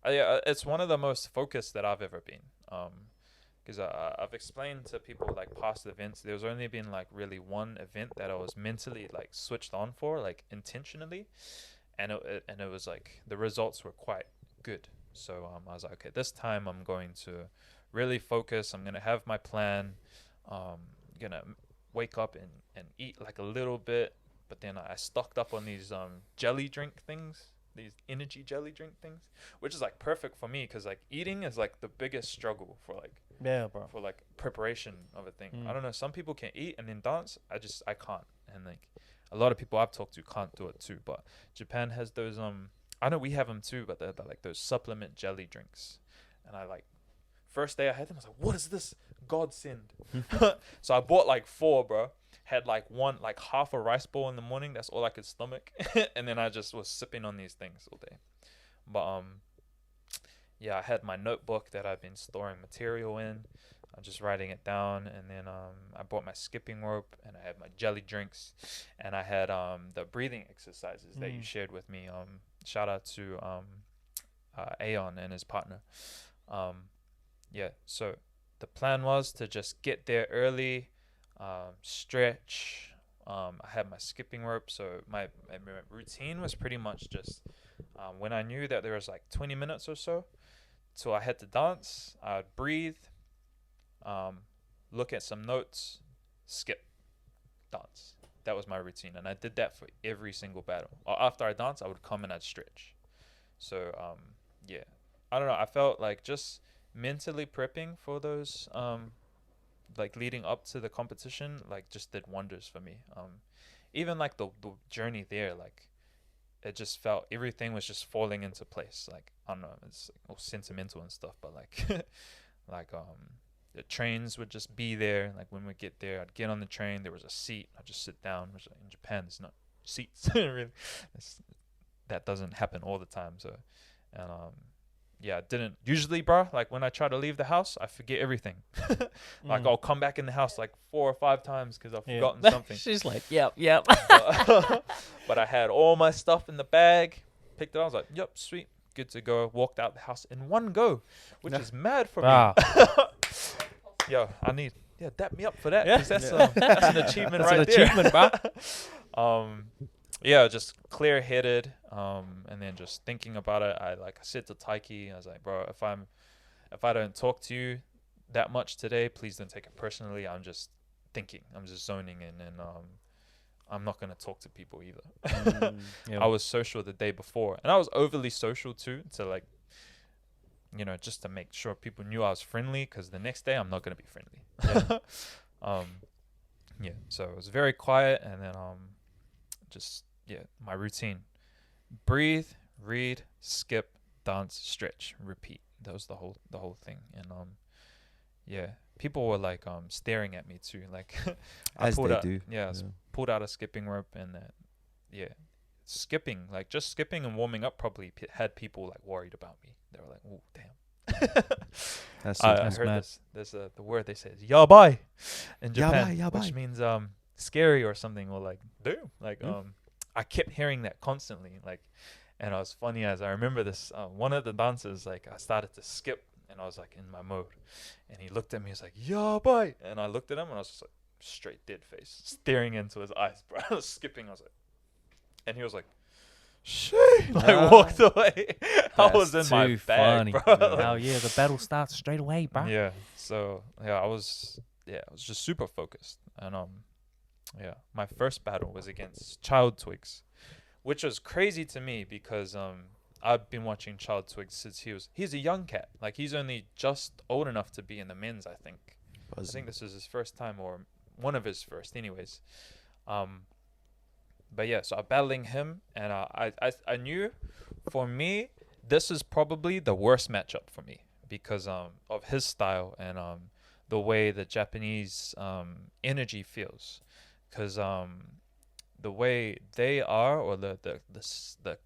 It's one of the most focused that I've ever been. Because I've explained to people like past events. There's only been like really one event that I was mentally like switched on for, like intentionally, and it was like the results were quite good. So I was like, okay, this time I'm going to really focus. I'm gonna have my plan. Gonna wake up and eat like a little bit, but then I stocked up on these jelly drink things, these energy jelly drink things, which is like perfect for me because like eating is like the biggest struggle Yeah, bro. for like preparation of a thing. I don't know. Some people can eat and then dance. I can't, and like a lot of people I've talked to can't do it too. But Japan has those I know we have them too, but they're like those supplement jelly drinks, and I like first day I had them, I was like, what is this? Godsend. So I bought like four, bro. Had like one, like half a rice bowl in the morning. That's all I could stomach. And then I just was sipping on these things all day. But yeah, I had my notebook that I've been storing material in. I'm just writing it down, and then I bought my skipping rope, and I had my jelly drinks, and I had the breathing exercises that you shared with me. Shout out to Aeon and his partner. Yeah, so the plan was to just get there early, stretch. I had my skipping rope, so my routine was pretty much just when I knew that there was like 20 minutes or so till I had to dance, I'd breathe, look at some notes, skip, dance. That was my routine, and I did that for every single battle. After I danced, I would come and I'd stretch. So yeah, I don't know. I felt like just mentally prepping for those like leading up to the competition like just did wonders for me. Even like the journey there, like it just felt everything was just falling into place. Like I don't know, it's like all sentimental and stuff, but like like the trains would just be there. Like when we get there, I'd get on the train, there was a seat, I'd just sit down, which in Japan there's not seats. Really, it's, that doesn't happen all the time. So and yeah, I didn't usually, bro. Like when I try to leave the house, I forget everything. Like I'll come back in the house like 4 or 5 times because I've forgotten something. She's like, yep. But I had all my stuff in the bag. Picked it up. I was like, yep, sweet, good to go. Walked out the house in one go, which is mad for me. Yo, dap me up for that because that's an achievement right there. That's an achievement, bro. Yeah, just clear headed, and then just thinking about it. I said to Taiki, I was like, bro, if I don't talk to you that much today, please don't take it personally. I'm just thinking, I'm just zoning in, and I'm not gonna talk to people either. I was social the day before, and I was overly social too, to like, just to make sure people knew I was friendly. Because the next day I'm not gonna be friendly. Yeah. So it was very quiet, and then just my routine: breathe, read, skip, dance, stretch, repeat. That was the whole thing. And yeah, people were like staring at me too. Like I As pulled they out, do. pulled out a skipping rope, and skipping, like just skipping and warming up probably had people like worried about me. They were like, oh damn. I heard mad. there's the word they say is yabai in Japan, Yabai. which means scary or something, or like damn, like I kept hearing that constantly, like, and I was funny as I remember this one of the dancers, like I started to skip and I was like in my mode, and he looked at me, he was like yabai, and I looked at him and I was just like straight dead face staring into his eyes, bro. I was skipping, I was like, and he was like, shit, like walked away. I was in my bag, bro. Oh yeah, the battle starts straight away, bro. Yeah. So I was just super focused, and my first battle was against Child Twigs, which was crazy to me because I've been watching Child Twigs since he's a young cat. Like he's only just old enough to be in the men's, I think. I think this is his first time, or one of his first anyways. But yeah, so I'm battling him, and I knew for me this is probably the worst matchup for me because of his style and the way the Japanese energy feels, because the way they are, or the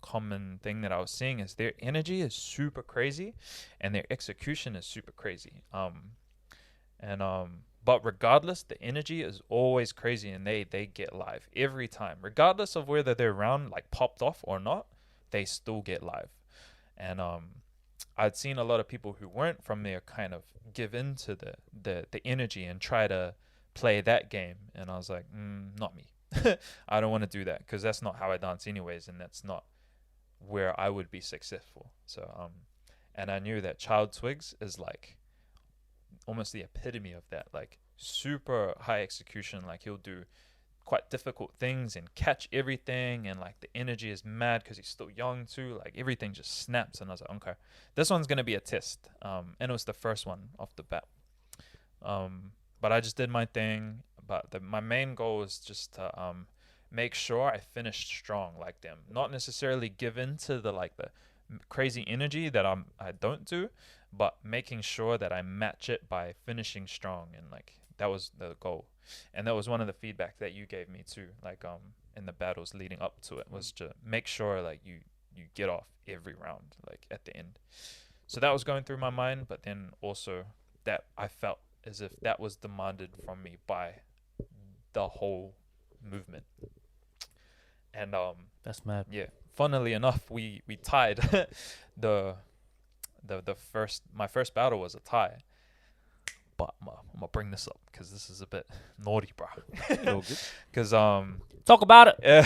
common thing that I was seeing is their energy is super crazy, and their execution is super crazy. But regardless, the energy is always crazy, and they get live every time, regardless of whether their round like popped off or not. They still get live, and I'd seen a lot of people who weren't from there kind of give into the energy and try to play that game, and I was like, not me. I don't want to do that, because that's not how I dance anyways, and that's not where I would be successful. So and I knew that Child Twigs is like almost the epitome of that, like super high execution. Like he'll do quite difficult things and catch everything, and like the energy is mad because he's still young too. Like everything just snaps, and I was like, okay, this one's gonna be a test. And it was the first one off the bat. But I just did my thing. But my main goal was just to make sure I finished strong like them, not necessarily give in to the crazy energy that I don't do, but making sure that I match it by finishing strong, and like that was the goal. And that was one of the feedback that you gave me too, like in the battles leading up to it, was to make sure like you get off every round like at the end. So that was going through my mind, but then also that I felt as if that was demanded from me by the whole movement. And That's mad. yeah, funnily enough, we tied. My first battle was a tie. But I'm gonna bring this up because this is a bit naughty, bro. Because Talk about it. yeah,